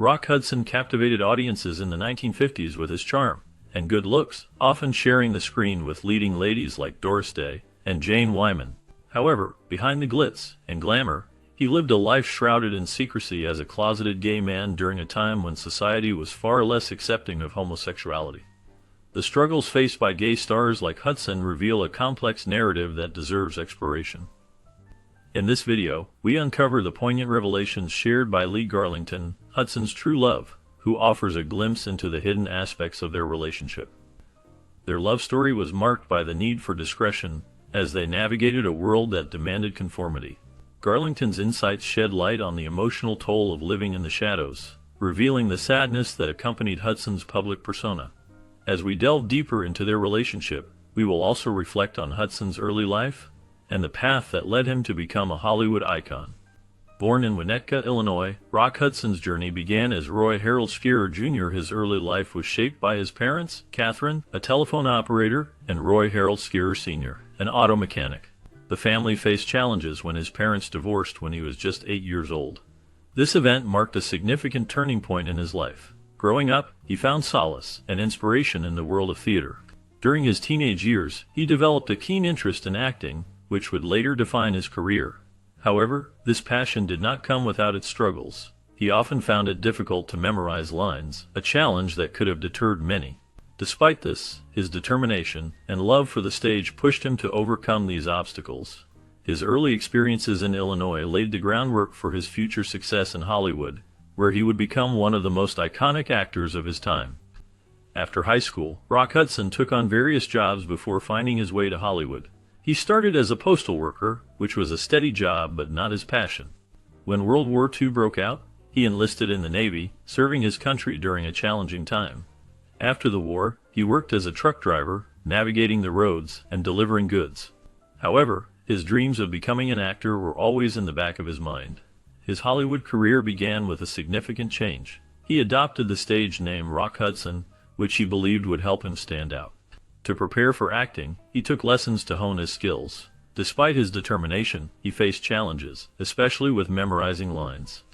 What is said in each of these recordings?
Rock Hudson captivated audiences in the 1950s with his charm and good looks, often sharing the screen with leading ladies like Doris Day and Jane Wyman. However, behind the glitz and glamour, he lived a life shrouded in secrecy as a closeted gay man during a time when society was far less accepting of homosexuality. The struggles faced by gay stars like Hudson reveal a complex narrative that deserves exploration. In this video, we uncover the poignant revelations shared by Lee Garlington, Hudson's true love, who offers a glimpse into the hidden aspects of their relationship. Their love story was marked by the need for discretion as they navigated a world that demanded conformity. Garlington's insights shed light on the emotional toll of living in the shadows, revealing the sadness that accompanied Hudson's public persona. As we delve deeper into their relationship, we will also reflect on Hudson's early life and the path that led him to become a Hollywood icon. Born in Winnetka, Illinois, Rock Hudson's journey began as Roy Harold Skeerer Jr. His early life was shaped by his parents, Catherine, a telephone operator, and Roy Harold Skeerer Sr., an auto mechanic. The family faced challenges when his parents divorced when he was just 8 years old. This event marked a significant turning point in his life. Growing up, he found solace and inspiration in the world of theater. During his teenage years, he developed a keen interest in acting, which would later define his career. However, this passion did not come without its struggles. He often found it difficult to memorize lines, a challenge that could have deterred many. Despite this, his determination and love for the stage pushed him to overcome these obstacles. His early experiences in Illinois laid the groundwork for his future success in Hollywood, where he would become one of the most iconic actors of his time. After high school, Rock Hudson took on various jobs before finding his way to Hollywood. He started as a postal worker, which was a steady job but not his passion. When World War II broke out, he enlisted in the Navy, serving his country during a challenging time. After the war, he worked as a truck driver, navigating the roads and delivering goods. However, his dreams of becoming an actor were always in the back of his mind. His Hollywood career began with a significant change. He adopted the stage name Rock Hudson, which he believed would help him stand out. To prepare for acting, he took lessons to hone his skills. Despite his determination, he faced challenges, especially with memorizing lines.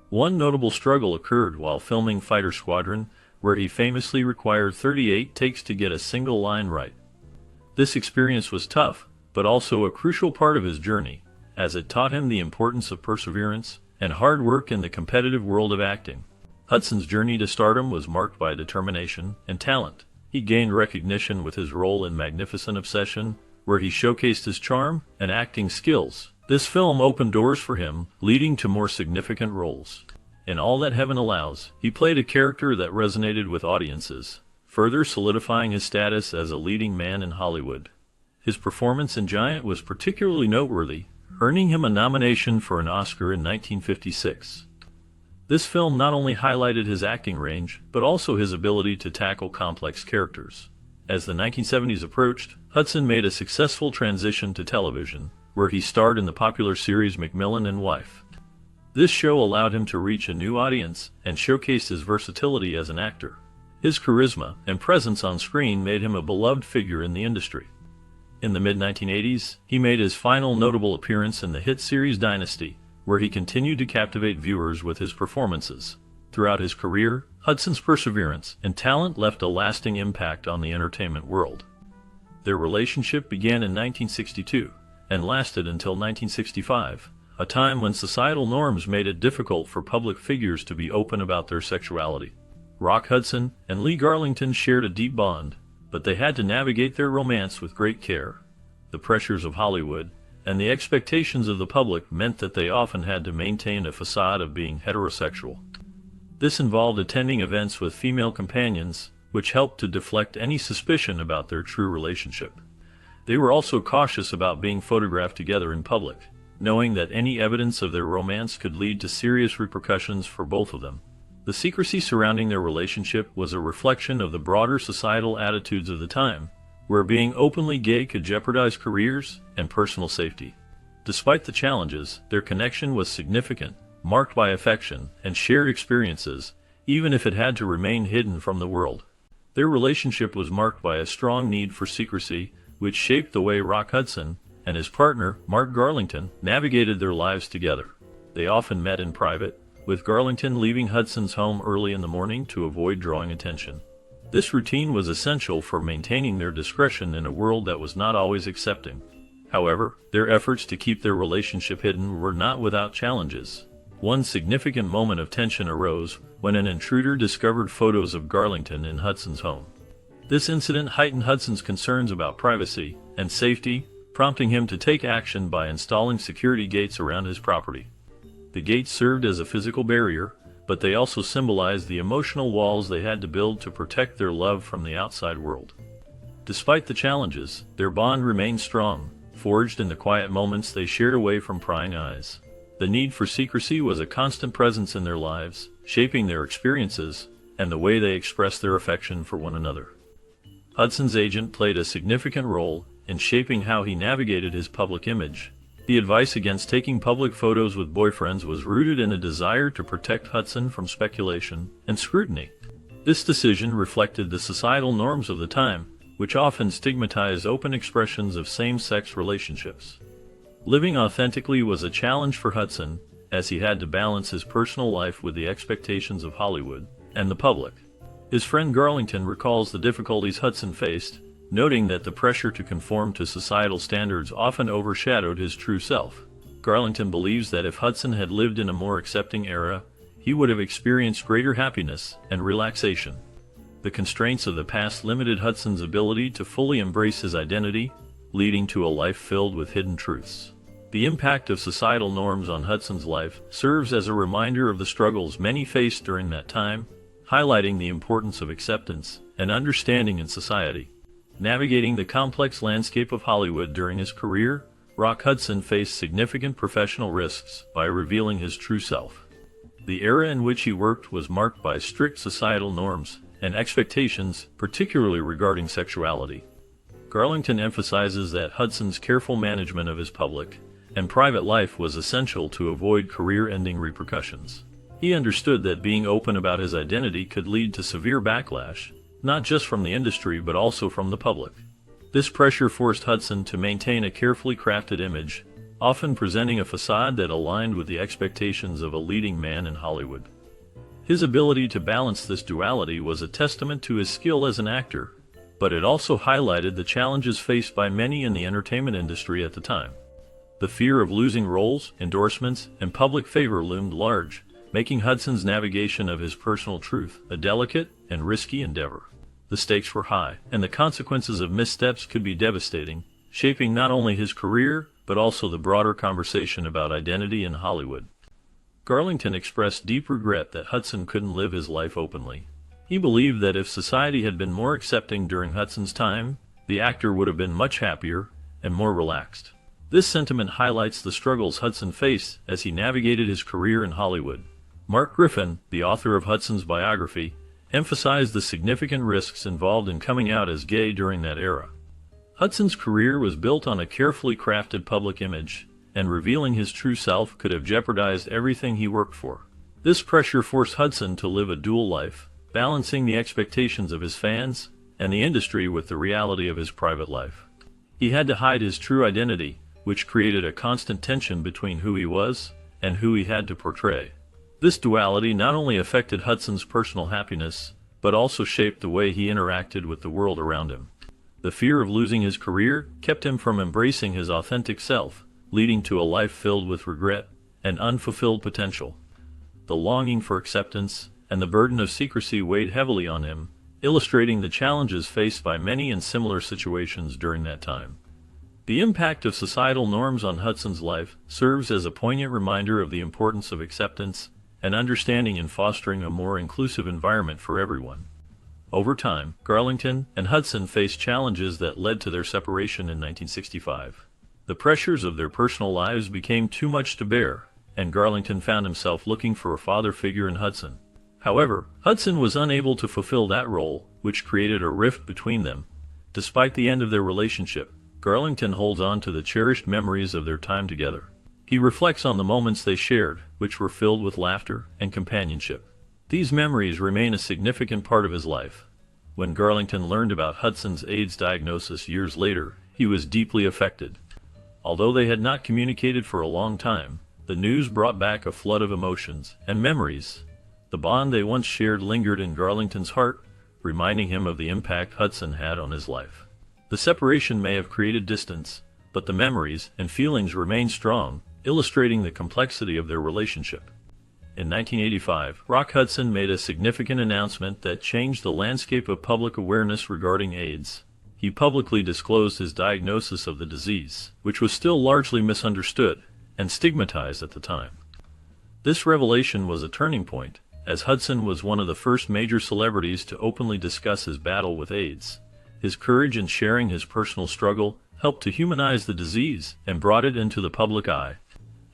One notable struggle occurred while filming Fighter Squadron, where he famously required 38 takes to get a single line right. This experience was tough, but also a crucial part of his journey, as it taught him the importance of perseverance and hard work in the competitive world of acting. Hudson's journey to stardom was marked by determination and talent. He gained recognition with his role in Magnificent Obsession, where he showcased his charm and acting skills. This film opened doors for him, leading to more significant roles. In All That Heaven Allows, he played a character that resonated with audiences, further solidifying his status as a leading man in Hollywood. His performance in Giant was particularly noteworthy, earning him a nomination for an Oscar in 1956. This film not only highlighted his acting range, but also his ability to tackle complex characters. As the 1970s approached, Hudson made a successful transition to television, where he starred in the popular series McMillan and Wife. This show allowed him to reach a new audience and showcased his versatility as an actor. His charisma and presence on screen made him a beloved figure in the industry. In the mid-1980s, he made his final notable appearance in the hit series Dynasty, where he continued to captivate viewers with his performances. Throughout his career, Hudson's perseverance and talent left a lasting impact on the entertainment world. Their relationship began in 1962 and lasted until 1965, a time when societal norms made it difficult for public figures to be open about their sexuality. Rock Hudson and Lee Garlington shared a deep bond, but they had to navigate their romance with great care. The pressures of Hollywood and the expectations of the public meant that they often had to maintain a facade of being heterosexual. This involved attending events with female companions, which helped to deflect any suspicion about their true relationship. They were also cautious about being photographed together in public, knowing that any evidence of their romance could lead to serious repercussions for both of them. The secrecy surrounding their relationship was a reflection of the broader societal attitudes of the time, where being openly gay could jeopardize careers and personal safety. Despite the challenges, their connection was significant, marked by affection and shared experiences, even if it had to remain hidden from the world. Their relationship was marked by a strong need for secrecy, which shaped the way Rock Hudson and his partner, Mark Garlington, navigated their lives together. They often met in private, with Garlington leaving Hudson's home early in the morning to avoid drawing attention. This routine was essential for maintaining their discretion in a world that was not always accepting. However, their efforts to keep their relationship hidden were not without challenges. One significant moment of tension arose when an intruder discovered photos of Garlington in Hudson's home. This incident heightened Hudson's concerns about privacy and safety, prompting him to take action by installing security gates around his property. The gates served as a physical barrier, but they also symbolized the emotional walls they had to build to protect their love from the outside world. Despite the challenges, their bond remained strong, forged in the quiet moments they shared away from prying eyes. The need for secrecy was a constant presence in their lives, shaping their experiences and the way they expressed their affection for one another. Hudson's agent played a significant role in shaping how he navigated his public image. The advice against taking public photos with boyfriends was rooted in a desire to protect Hudson from speculation and scrutiny. This decision reflected the societal norms of the time, which often stigmatized open expressions of same-sex relationships. Living authentically was a challenge for Hudson, as he had to balance his personal life with the expectations of Hollywood and the public. His friend Garlington recalls the difficulties Hudson faced, noting that the pressure to conform to societal standards often overshadowed his true self. Garlington believes that if Hudson had lived in a more accepting era, he would have experienced greater happiness and relaxation. The constraints of the past limited Hudson's ability to fully embrace his identity, leading to a life filled with hidden truths. The impact of societal norms on Hudson's life serves as a reminder of the struggles many faced during that time, highlighting the importance of acceptance and understanding in society. Navigating the complex landscape of Hollywood during his career, Rock Hudson faced significant professional risks by revealing his true self. The era in which he worked was marked by strict societal norms and expectations, particularly regarding sexuality. Garlington emphasizes that Hudson's careful management of his public and private life was essential to avoid career-ending repercussions. He understood that being open about his identity could lead to severe backlash, not just from the industry but also from the public. This pressure forced Hudson to maintain a carefully crafted image, often presenting a facade that aligned with the expectations of a leading man in Hollywood. His ability to balance this duality was a testament to his skill as an actor, but it also highlighted the challenges faced by many in the entertainment industry at the time. The fear of losing roles, endorsements, and public favor loomed large, making Hudson's navigation of his personal truth a delicate and risky endeavor. The stakes were high, and the consequences of missteps could be devastating, shaping not only his career, but also the broader conversation about identity in Hollywood. Garlington expressed deep regret that Hudson couldn't live his life openly. He believed that if society had been more accepting during Hudson's time, the actor would have been much happier and more relaxed. This sentiment highlights the struggles Hudson faced as he navigated his career in Hollywood. Mark Griffin, the author of Hudson's biography, emphasized the significant risks involved in coming out as gay during that era. Hudson's career was built on a carefully crafted public image, and revealing his true self could have jeopardized everything he worked for. This pressure forced Hudson to live a dual life, balancing the expectations of his fans and the industry with the reality of his private life. He had to hide his true identity, which created a constant tension between who he was and who he had to portray. This duality not only affected Hudson's personal happiness, but also shaped the way he interacted with the world around him. The fear of losing his career kept him from embracing his authentic self, leading to a life filled with regret and unfulfilled potential. The longing for acceptance and the burden of secrecy weighed heavily on him, illustrating the challenges faced by many in similar situations during that time. The impact of societal norms on Hudson's life serves as a poignant reminder of the importance of acceptance and understanding in fostering a more inclusive environment for everyone. Over time, Garlington and Hudson faced challenges that led to their separation in 1965. The pressures of their personal lives became too much to bear, and Garlington found himself looking for a father figure in Hudson. However, Hudson was unable to fulfill that role, which created a rift between them. Despite the end of their relationship, Garlington holds on to the cherished memories of their time together. He reflects on the moments they shared, which were filled with laughter and companionship. These memories remain a significant part of his life. When Garlington learned about Hudson's AIDS diagnosis years later, he was deeply affected. Although they had not communicated for a long time, The news brought back a flood of emotions and memories. The bond they once shared lingered in Garlington's heart, reminding him of the impact Hudson had on his life. The separation may have created distance, but the memories and feelings remained strong, illustrating the complexity of their relationship. In 1985, Rock Hudson made a significant announcement that changed the landscape of public awareness regarding AIDS. He publicly disclosed his diagnosis of the disease, which was still largely misunderstood and stigmatized at the time. This revelation was a turning point, as Hudson was one of the first major celebrities to openly discuss his battle with AIDS. His courage in sharing his personal struggle helped to humanize the disease and brought it into the public eye.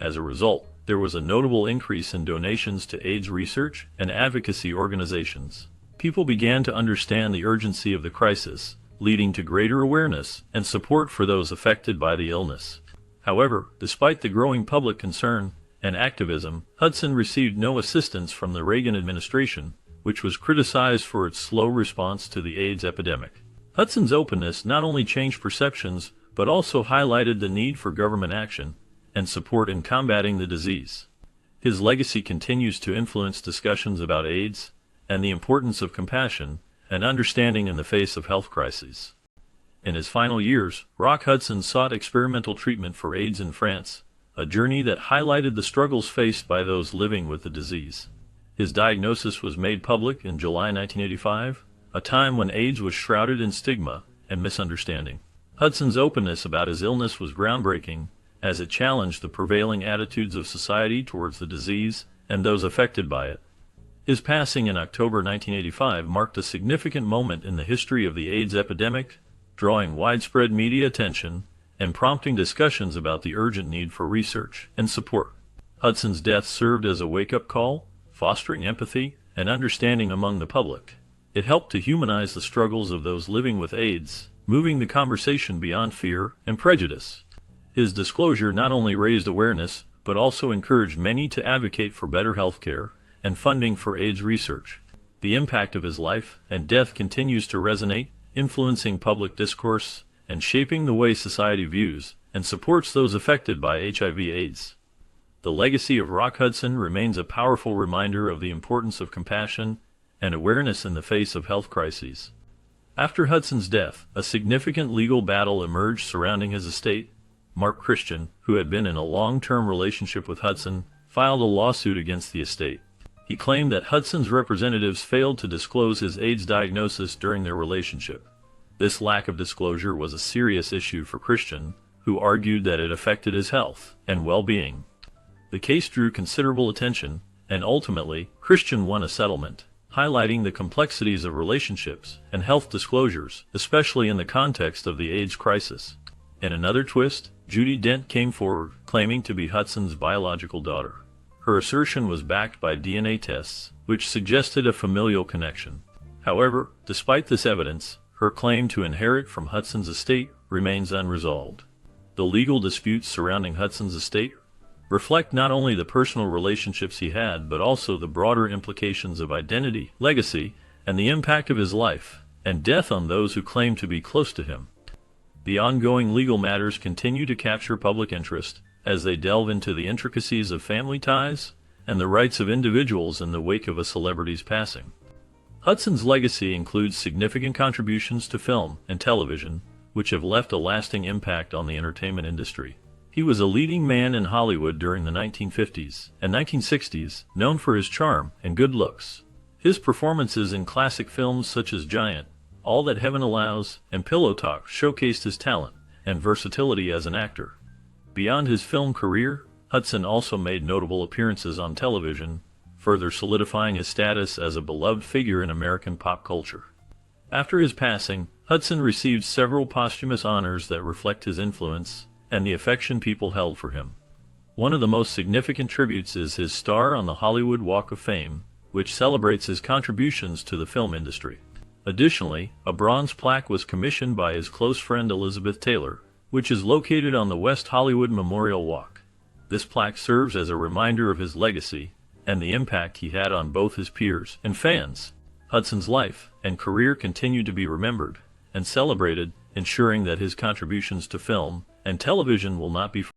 As a result, there was a notable increase in donations to AIDS research and advocacy organizations. People began to understand the urgency of the crisis, leading to greater awareness and support for those affected by the illness. However, despite the growing public concern and activism, Hudson received no assistance from the Reagan administration, which was criticized for its slow response to the AIDS epidemic. Hudson's openness not only changed perceptions, but also highlighted the need for government action and support in combating the disease. His legacy continues to influence discussions about AIDS and the importance of compassion and understanding in the face of health crises. In his final years, Rock Hudson sought experimental treatment for AIDS in France, a journey that highlighted the struggles faced by those living with the disease. His diagnosis was made public in July 1985, a time when AIDS was shrouded in stigma and misunderstanding. Hudson's openness about his illness was groundbreaking, as it challenged the prevailing attitudes of society towards the disease and those affected by it. His passing in October 1985 marked a significant moment in the history of the AIDS epidemic, drawing widespread media attention and prompting discussions about the urgent need for research and support. Hudson's death served as a wake-up call, fostering empathy and understanding among the public. It helped to humanize the struggles of those living with AIDS, moving the conversation beyond fear and prejudice. His disclosure not only raised awareness, but also encouraged many to advocate for better health care and funding for AIDS research. The impact of his life and death continues to resonate, influencing public discourse and shaping the way society views and supports those affected by HIV/AIDS. The legacy of Rock Hudson remains a powerful reminder of the importance of compassion and awareness in the face of health crises. After Hudson's death, a significant legal battle emerged surrounding his estate. Mark Christian, who had been in a long-term relationship with Hudson, filed a lawsuit against the estate. He claimed that Hudson's representatives failed to disclose his AIDS diagnosis during their relationship. This lack of disclosure was a serious issue for Christian, who argued that it affected his health and well-being. The case drew considerable attention, and ultimately, Christian won a settlement, highlighting the complexities of relationships and health disclosures, especially in the context of the AIDS crisis. In another twist, Judy Dent came forward, claiming to be Hudson's biological daughter. Her assertion was backed by DNA tests, which suggested a familial connection. However, despite this evidence, her claim to inherit from Hudson's estate remains unresolved. The legal disputes surrounding Hudson's estate reflect not only the personal relationships he had, but also the broader implications of identity, legacy, and the impact of his life and death on those who claim to be close to him. The ongoing legal matters continue to capture public interest as they delve into the intricacies of family ties and the rights of individuals in the wake of a celebrity's passing. Hudson's legacy includes significant contributions to film and television, which have left a lasting impact on the entertainment industry. He was a leading man in Hollywood during the 1950s and 1960s, known for his charm and good looks. His performances in classic films such as Giant, All That Heaven Allows, and Pillow Talk showcased his talent and versatility as an actor. Beyond his film career, Hudson also made notable appearances on television, further solidifying his status as a beloved figure in American pop culture. After his passing, Hudson received several posthumous honors that reflect his influence and the affection people held for him. One of the most significant tributes is his star on the Hollywood Walk of Fame, which celebrates his contributions to the film industry. Additionally, a bronze plaque was commissioned by his close friend Elizabeth Taylor, which is located on the West Hollywood Memorial Walk. This plaque serves as a reminder of his legacy and the impact he had on both his peers and fans. Hudson's life and career continue to be remembered and celebrated, ensuring that his contributions to film and television will not be forgotten.